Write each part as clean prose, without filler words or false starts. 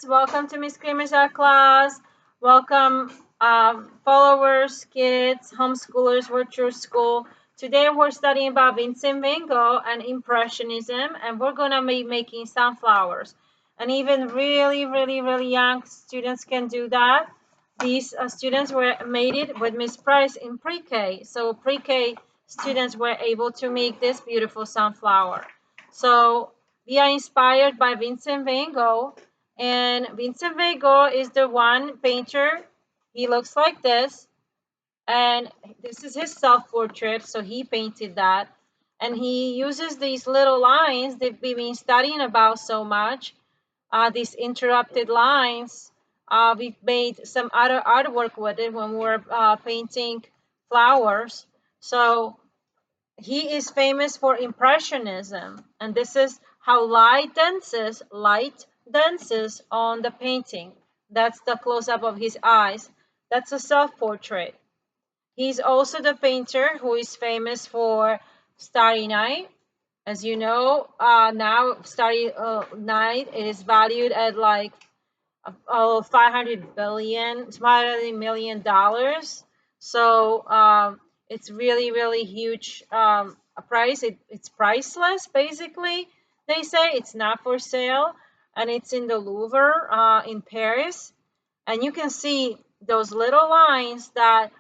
Welcome to Miss Kramer's Art Class. Welcome, followers, kids, homeschoolers, virtual school. Today we're studying about Vincent van Gogh and Impressionism, and we're going to be making sunflowers. And even really young students can do that. These students were made it with Miss Price in pre-K. So pre-K students were able to make this beautiful sunflower. So we are inspired by Vincent van Gogh, and Vincent van Gogh is the one painter. He looks like this, and this is his self-portrait, so he painted that. And he uses these little lines that we've been studying about so much, these interrupted lines. We've made some other artwork with it when we were painting flowers. So he is famous for Impressionism, and this is how light dances on the painting. That's the close-up of his eyes. That's a self-portrait. He's also the painter who is famous for Starry Night. As you know, now Starry Night is valued at like 500 million dollars. So it's really huge a price. It's priceless, basically. They say it's not for sale, and it's in the Louvre in Paris. And you can see those little lines that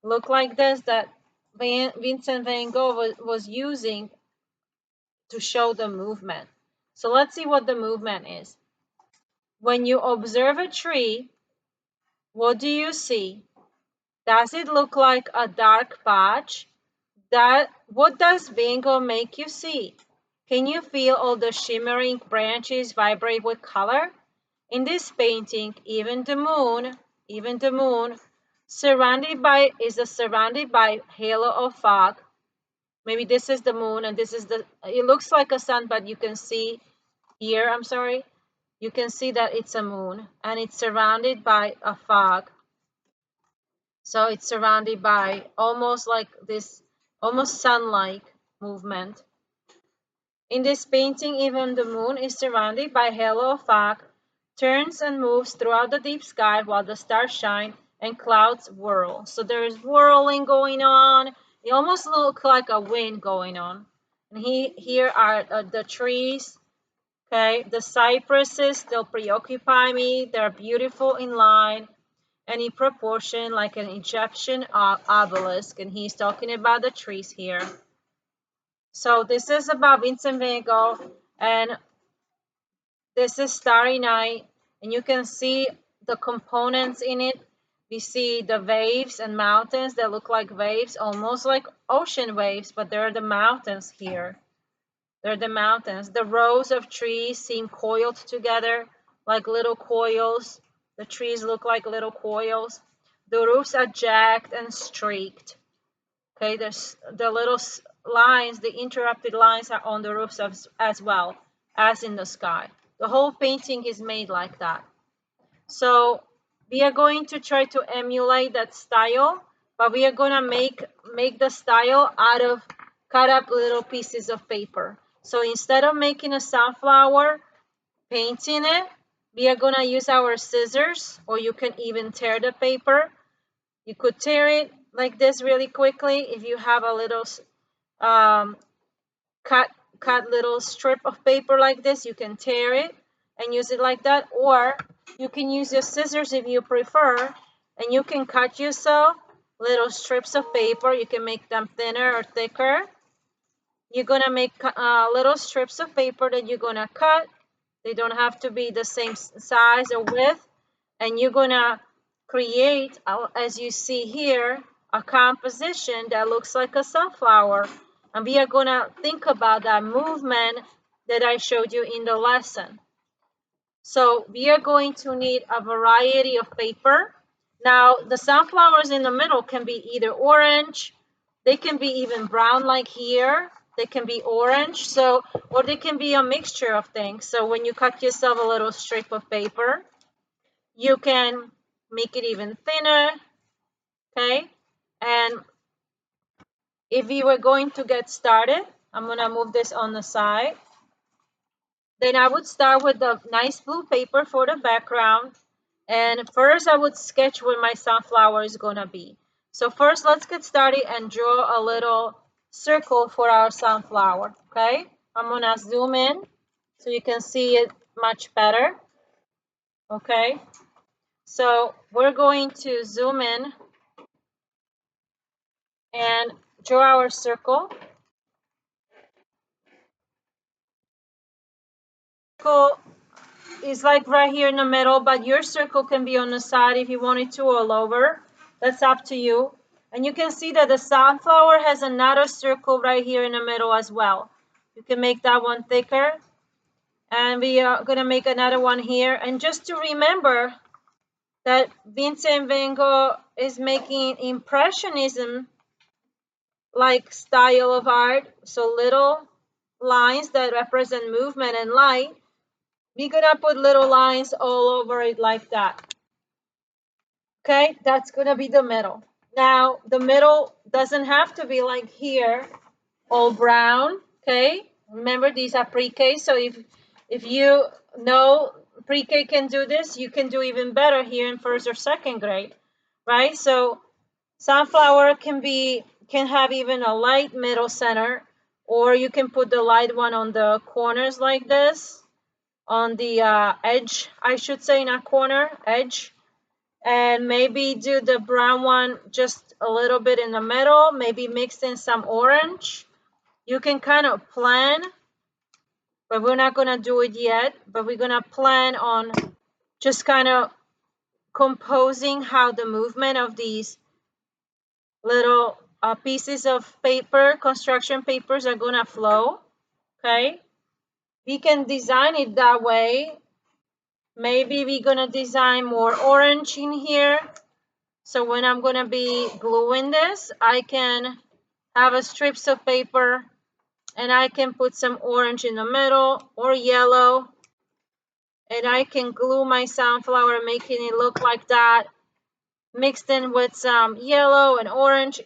look like this that Vincent van Gogh was using to show the movement. So let's see what the movement is. When you observe a tree, what do you see? Does it look like a dark patch? What does Van Gogh make you see? Can you feel all the shimmering branches vibrate with color? In this painting, even the moon, surrounded by halo of fog. Maybe this is the moon and this is it looks like a sun, but you can see here, I'm sorry, you can see that it's a moon and it's surrounded by a fog. So it's surrounded by almost like this, almost sun-like movement. In this painting, even the moon is surrounded by halo of fog, turns and moves throughout the deep sky while the stars shine and clouds whirl. So there's whirling going on. It almost looks like a wind going on. And here are the trees. Okay, the cypresses still preoccupy me. They're beautiful in line and in proportion, like an Egyptian obelisk. And he's talking about the trees here. So this is about Vincent van Gogh, and this is Starry Night, and you can see the components in it. We see the waves and mountains that look like waves, almost like ocean waves, but they're the mountains here. They're the mountains. The rows of trees seem coiled together like little coils. The trees look like little coils. The roofs are jagged and streaked. Okay, there's the little lines, the interrupted lines are on the roofs as well as in the sky. The whole painting is made like that. So we are going to try to emulate that style, but we are going to make the style out of cut up little pieces of paper. So instead of making a sunflower, painting it, we are going to use our scissors, or you can even tear the paper. You could tear it like this really quickly. If you have a little cut little strip of paper like this, you can tear it and use it like that, or you can use your scissors if you prefer, and you can cut yourself little strips of paper. You can make them thinner or thicker. You're gonna make little strips of paper that you're gonna cut. They don't have to be the same size or width, and you're gonna create, as you see here, a composition that looks like a sunflower. And we are gonna think about that movement that I showed you in the lesson. So we are going to need a variety of paper. Now the sunflowers in the middle can be either orange, they can be even brown like here, they can be orange, so, or they can be a mixture of things. So when you cut yourself a little strip of paper, you can make it even thinner, okay? And if we were going to get started, I'm gonna move this on the side. Then I would start with the nice blue paper for the background. And first I would sketch where my sunflower is gonna be. So first let's get started and draw a little circle for our sunflower, okay? I'm gonna zoom in so you can see it much better, okay? So we're going to zoom in and draw our circle. Circle is like right here in the middle, but your circle can be on the side if you wanted to or lower. That's up to you. And you can see that the sunflower has another circle right here in the middle as well. You can make that one thicker. And we are going to make another one here. And just to remember that Vincent van Gogh is making Impressionism like style of art. So little lines that represent movement and light. We're going to put little lines all over it like that. Okay, that's gonna be the middle. Now, the middle doesn't have to be like here, all brown, okay? Remember, these are pre-K, so if you know pre-K can do this, you can do even better here in first or second grade, right? So sunflower can have even a light middle center, or you can put the light one on the corners like this, on the edge, I should say, not corner, edge, and maybe do the brown one just a little bit in the middle, maybe mix in some orange. You can kind of plan, but we're not going to do it yet, but we're going to plan on just kind of composing how the movement of these little pieces of paper, construction papers, are going to flow, okay? We can design it that way. Maybe we're going to design more orange in here. So when I'm going to be gluing this, I can have a strips of paper and I can put some orange in the middle or yellow, and I can glue my sunflower, making it look like that, mixed in with some yellow and orange,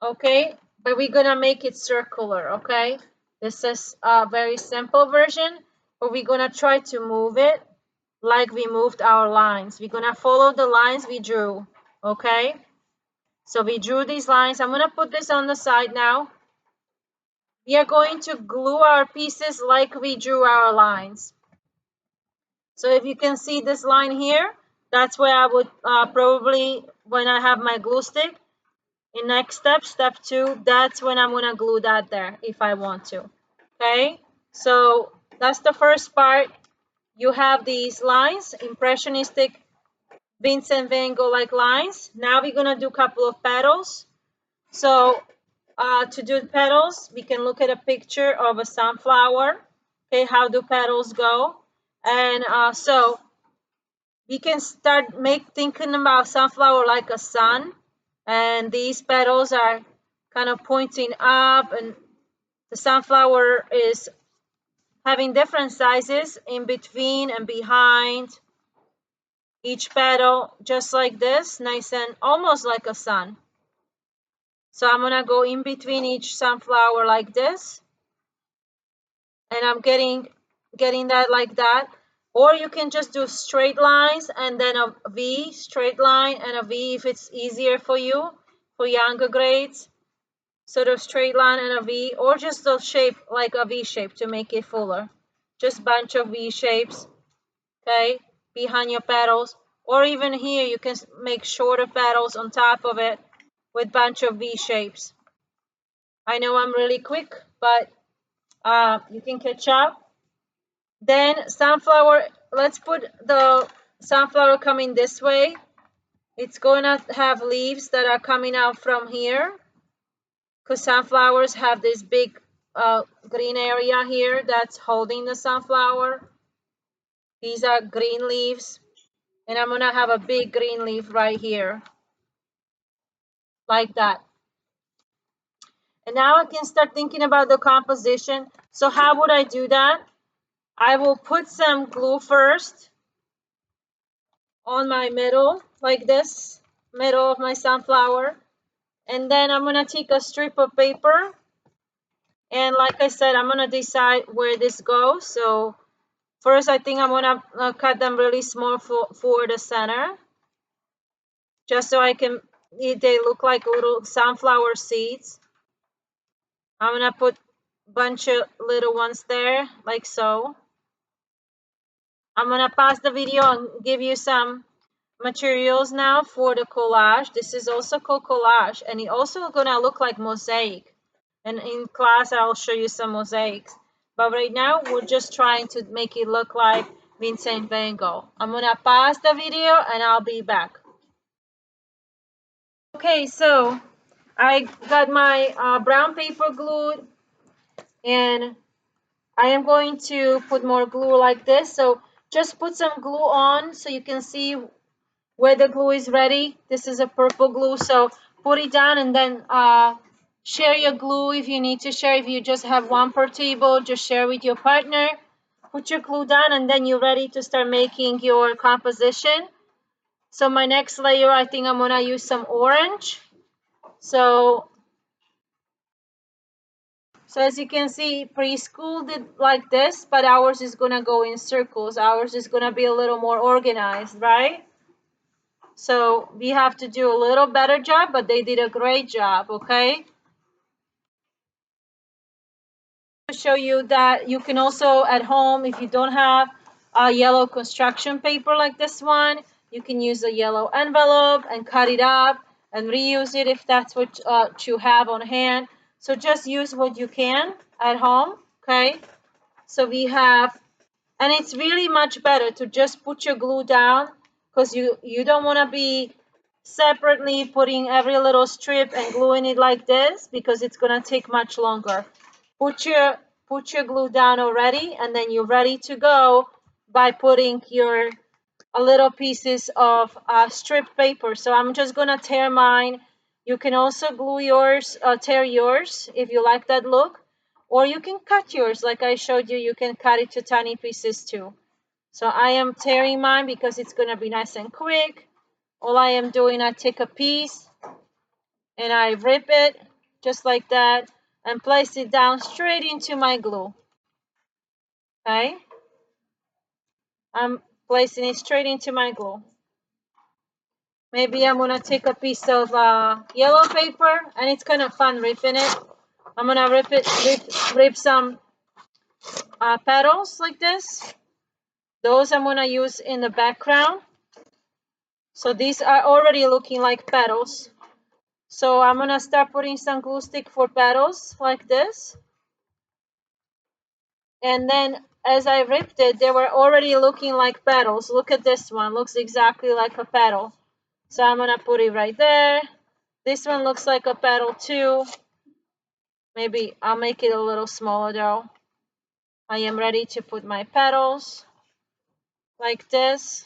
okay? But we're going to make it circular, okay? This is a very simple version, but we're going to try to move it like we moved our lines. We're going to follow the lines we drew, okay? So we drew these lines. I'm going to put this on the side now. We are going to glue our pieces like we drew our lines. So if you can see this line here, that's where I would probably, when I have my glue stick, in next step, step 2, that's when I'm going to glue that there if I want to. Okay, so that's the first part. You have these lines, impressionistic Vincent van Gogh like lines. Now we're going to do a couple of petals. So to do petals, we can look at a picture of a sunflower. Okay, how do petals go? And so we can start thinking about sunflower like a sun. And these petals are kind of pointing up, and the sunflower is having different sizes in between and behind each petal, just like this, nice and almost like a sun. So I'm gonna go in between each sunflower like this, and I'm getting that like that. Or you can just do straight lines and then a V, straight line and a V if it's easier for you, for younger grades. Sort of straight line and a V, or just a shape like a V shape to make it fuller. Just bunch of V shapes, okay, behind your petals. Or even here, you can make shorter petals on top of it with bunch of V shapes. I know I'm really quick, but you can catch up. Then sunflower, let's put the sunflower coming this way. It's going to have leaves that are coming out from here, because sunflowers have this big green area here that's holding the sunflower. These are green leaves, and I'm going to have a big green leaf right here, like that. And now I can start thinking about the composition. So how would I do that? I will put some glue first on my middle, like this, middle of my sunflower. And then I'm going to take a strip of paper And like I said, I'm gonna decide where this goes. So first, I think I'm gonna cut them really small for the center, just so I can, they look like little sunflower seeds. I'm gonna put a bunch of little ones there, like so. I'm gonna pause the video and give you some materials now for the collage. This is also called collage, and it also gonna look like mosaic. And in class, I'll show you some mosaics. But right now, we're just trying to make it look like Vincent van Gogh. I'm gonna pause the video and I'll be back. Okay, so I got my brown paper glued, and I am going to put more glue like this. So just put some glue on so you can see where the glue is ready. This is a purple glue, so put it down and then share your glue if you need to share. If you just have one per table, just share with your partner. Put your glue down and then you're ready to start making your composition. So my next layer, I think I'm gonna use some orange. So as you can see, preschool did like this, but ours is gonna go in circles. Ours is gonna be a little more organized, right? So we have to do a little better job, but they did a great job, okay? To show you that you can also at home, if you don't have a yellow construction paper like this one, you can use a yellow envelope and cut it up and reuse it if that's what you have on hand. So just use what you can at home, okay? So we have, and it's really much better to just put your glue down, because you don't want to be separately putting every little strip and gluing it like this, because it's going to take much longer. Put your glue down already, and then you're ready to go by putting your little pieces of strip paper. So I'm just going to tear mine. You can also glue yours, tear yours if you like that look, or you can cut yours like I showed you. You can cut it to tiny pieces too. So I am tearing mine because it's going to be nice and quick. All I am doing, I take a piece and I rip it just like that and place it down straight into my glue. Okay, I'm placing it straight into my glue. Maybe I'm gonna take a piece of yellow paper, and it's kind of fun ripping it. I'm gonna rip some petals like this. Those I'm gonna use in the background. So these are already looking like petals. So I'm gonna start putting some glue stick for petals like this. And then as I ripped it, they were already looking like petals. Look at this one, looks exactly like a petal. So I'm gonna put it right there. This one looks like a petal too. Maybe I'll make it a little smaller though. I am ready to put my petals like this.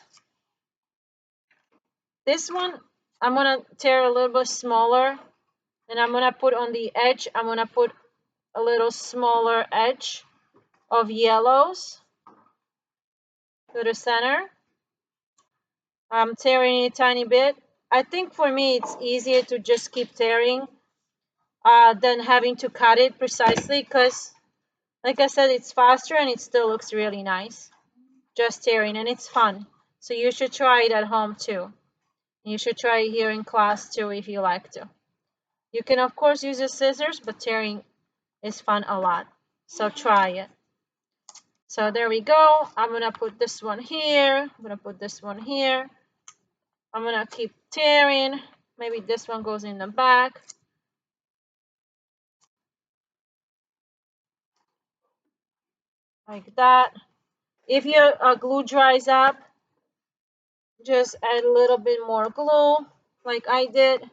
This one, I'm gonna tear a little bit smaller, and I'm gonna put on the edge, I'm gonna put a little smaller edge of yellows to the center. I'm tearing it a tiny bit. I think for me it's easier to just keep tearing than having to cut it precisely, because like I said, it's faster and it still looks really nice. Just tearing, and it's fun. So you should try it at home too. You should try it here in class too if you like to. You can of course use your scissors, but tearing is fun a lot. So try it. So there we go. I'm gonna put this one here. I'm gonna put this one here. I'm gonna keep tearing. Maybe this one goes in the back. Like that. If your glue dries up, just add a little bit more glue like I did.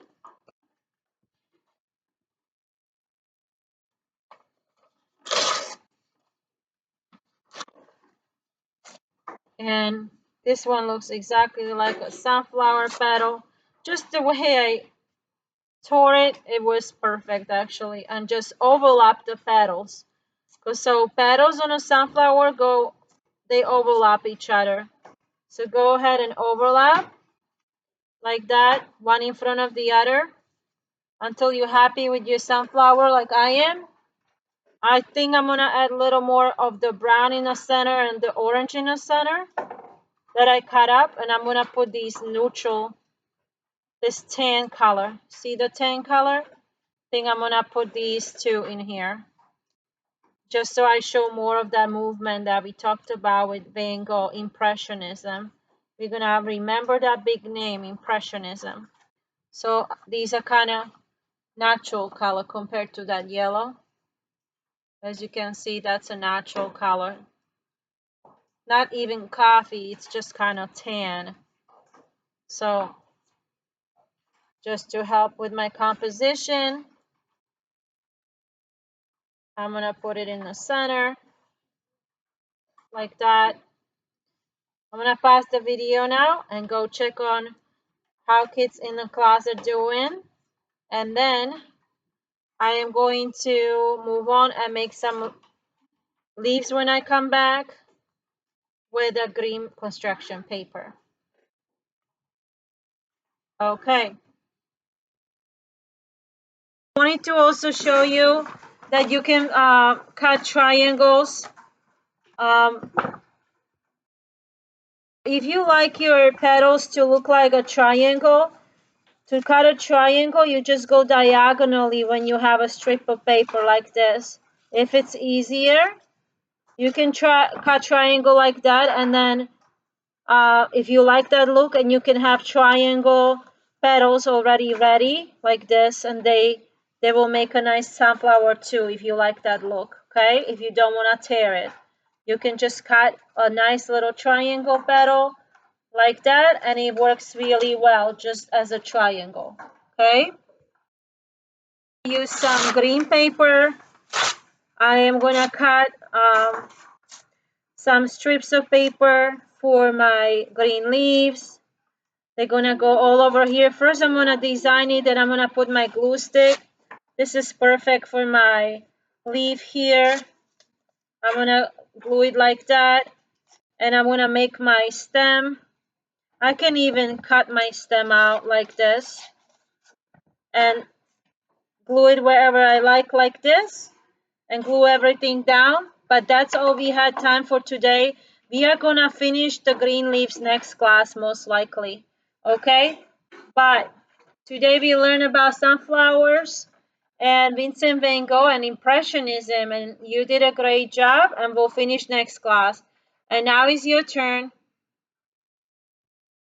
And this one looks exactly like a sunflower petal. Just the way I tore it, it was perfect actually, and just overlap the petals. Because so petals on a sunflower they overlap each other. So go ahead and overlap like that, one in front of the other, until you're happy with your sunflower like I am. I think I'm gonna add a little more of the brown in the center and the orange in the center that I cut up, and I'm gonna put these neutral, this tan color. See the tan color? I think I'm gonna put these two in here, just so I show more of that movement that we talked about with Van Gogh, Impressionism. We're gonna remember that big name, Impressionism. So these are kind of natural color compared to that yellow. As you can see, that's a natural color. Not even coffee, it's just kind of tan. So just to help with my composition, I'm gonna put it in the center like that. I'm gonna pause the video now and go check on how kids in the class are doing, and then I am going to move on and make some leaves when I come back with a green construction paper. Okay. I wanted to also show you that you can cut triangles. If you like your petals to look like a triangle, to cut a triangle, you just go diagonally when you have a strip of paper like this. If it's easier, you can cut triangle like that, and then if you like that look, and you can have triangle petals already ready like this, and they will make a nice sunflower too if you like that look. Okay, if you don't want to tear it, you can just cut a nice little triangle petal like that, and it works really well just as a triangle. Okay, use some green paper. I am gonna cut some strips of paper for my green leaves. They're gonna go all over here. First, I'm gonna design it, and I'm gonna put my glue stick. This is perfect for my leaf here. I'm gonna glue it like that, and I'm gonna make my stem. I can even cut my stem out like this and glue it wherever I like this, and glue everything down. But that's all we had time for today. We are gonna finish the green leaves next class most likely. Okay, bye. Today we learned about sunflowers and Vincent van Gogh and Impressionism, and you did a great job, and we'll finish next class. And now is your turn.